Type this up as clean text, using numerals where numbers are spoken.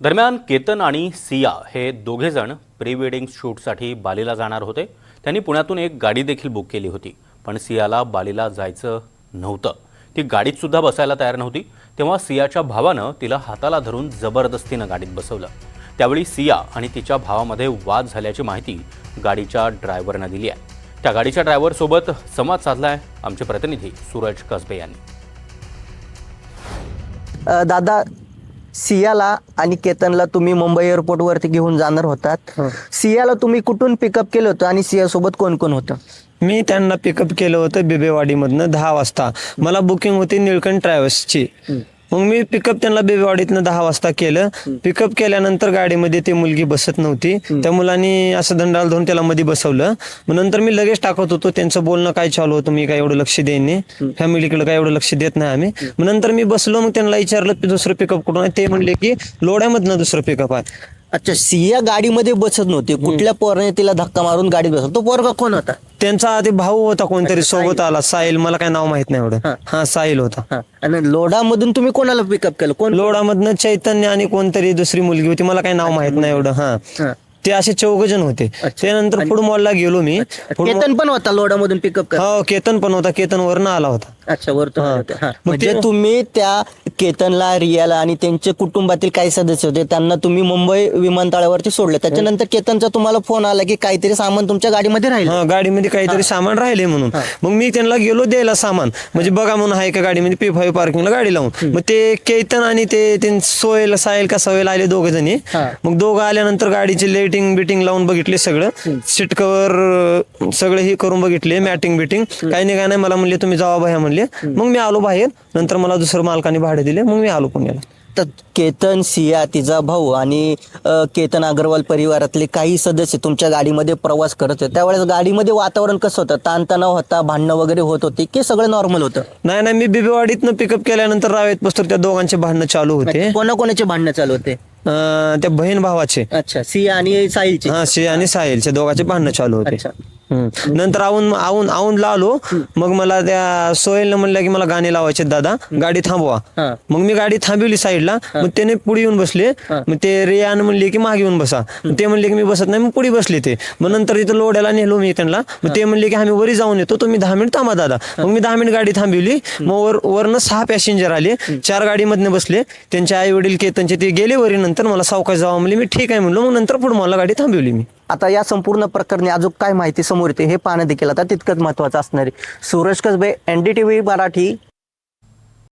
दरम्यान केतन आणि सिया हे दोघेजण प्री वेडिंग शूटसाठी बालीला जाणार होते. त्यांनी पुण्यातून एक गाडी देखील बुक केली होती, पण सियाला बालीला जायचं नव्हतं. ती गाडीत सुद्धा बसायला तयार नव्हती. तेव्हा सियाच्या भावानं तिला हाताला धरून जबरदस्तीनं गाडीत बसवलं. त्यावेळी सिया आणि तिच्या भावामध्ये वाद झाल्याची माहिती गाडीच्या ड्रायव्हरनं दिली आहे. त्या गाडीच्या ड्रायव्हरसोबत संवाद साधलाय आमचे प्रतिनिधी सूरज कसबे यांनी. दादा, सियाला आणि केतनला तुम्ही मुंबई एअरपोर्ट वरती घेऊन जाणार होतात. सियाला तुम्ही कुठून पिकअप केलं होतं आणि सिया सोबत कोण कोण होतं? मी त्यांना पिकअप केलं होतं बेबेवाडीमधनं 10 वाजता. मला बुकिंग होती निळकंठ ट्रॅव्हल्सची. मग मी पिकअप त्यांना बेबेवाडीतनं 10 वाजता केलं. पिकअप केल्यानंतर गाडीमध्ये ती मुलगी बसत नव्हती. त्या मुलांनी असं दंडाल धरून त्याला मध्ये बसवलं. मग नंतर मी लगेच टाकत होतो. त्यांचं बोलणं काय चालू होतं मी काय एवढं लक्ष देईन, फॅमिलीकडे काय एवढं लक्ष देत नाही आम्ही. मग नंतर मी बसलो. मग त्यांना विचारलं दुसरं पिकअप कुठून आहे. ते म्हणले की लोढ्यामधनं दुसरं पिकअप आहे. अच्छा, सिया गाडीमध्ये बसत नव्हती. कुठल्या पोराने तिला धक्का मारून गाडीत बसवलं? तो पोरगा कोण होता? त्यांचा ते भाऊ होता कोणतरी सोबत आला, साहिल. मला काय नाव माहित नाही एवढं. हा, साहिल होता. आणि लोढामधून तुम्ही कोणाला पिकअप केलं? कोण? लोढामधनं चैतन्य आणि कोणतरी दुसरी मुलगी होती, मला काही नाव माहित नाही एवढं. हा, ते असे 4 जण होते. त्यानंतर फूड मॉलला गेलो मी. केतन पण होता लोढामधून पिकअप? हो, केतन पण होता. केतन वरनं आला होता. अच्छा, वरतून. म्हणजे तुम्ही त्या केतनला, रियाला आणि त्यांचे कुटुंबातील काही सदस्य होते त्यांना तुम्ही मुंबई विमानतळावरती सोडले. त्याच्यानंतर केतनचा तुम्हाला फोन आला की काहीतरी सामान तुमच्या गाडीमध्ये राहिलं. हा, गाडीमध्ये काहीतरी सामान राहिले म्हणून. मग मी त्यांना गेलो द्यायला सामान, म्हणजे बघा म्हणून आहे का गाडीमध्ये. P5 पार्किंगला गाडी लावून. मग ते केतन आणि ते सोयल साहिल का सवयला आले 2 जणी. मग दोघं आल्यानंतर गाडीची लाइटिंग बिटिंग लावून बघितले सगळं. सीट कव्हर सगळं हे करून बघितले, मॅटिंग बिटिंग. काही नाही काय नाही. मला म्हणले तुम्ही जावा बाहेर म्हणले. मग मी आलो बाहेर. नंतर मला दुसरं मालकाने भाडे दिले. मग मी आलो पुण्याला. तर केतन, सिया, तिचा भाऊ आणि केतन अग्रवाल परिवारातले काही सदस्य तुमच्या गाडीमध्ये प्रवास करत होते. त्यावेळेस गाडीमध्ये वातावरण कसं होतं? ताणतणाव होता, भांडणं वगैरे होत होती की सगळं नॉर्मल होतं? नाही, मी बेबेवाडीतनं पिकअप केल्यानंतर रावेत बसतो त्या दोघांचे भांडणं चालू होते. कोणाकोणाचे भांडणं चालू होते? त्या बहीण भावाचे. अच्छा, सिया आणि साहिलचे? हा, सिया आणि साहिलचे दोघांचे भांडणं चालू होते. नंतर औंधला आलो. मग मला त्या सोहेलनं म्हणलं की मला गाणे लावायचे दादा, गाडी थांबवा. मग मी गाडी थांबवली साईडला. मग त्याने पुढे येऊन बसले. मग ते रियान म्हणले की मागे येऊन बसा. ते म्हणले की मी बसत नाही. मग पुढे बसले ते. मग नंतर इथं लोढ्याला नेलो मी त्यांना. मग ते म्हणले की आम्ही वरी जाऊन येतो, तुम्ही 10 मिनिट थांबा दादा. मग मी 10 मिनिट गाडी थांबवली. मग वरनं 6 पॅसेंजर आले. 4 गाडीमधनं बसले. त्यांचे आई वडील केतनचे ते गेले वरी. नंतर मला सावकाश जावं म्हणले. मी ठीक आहे म्हणलो. मग नंतर पुढे मला गाडी थांबवली मी. आता या संपूर्ण प्रकरणी अजून काय माहिती समोर येते हे पाहणं देखील आता तितकंच महत्वाचं असणार आहे. सूरज कसबे, NDTV मराठी.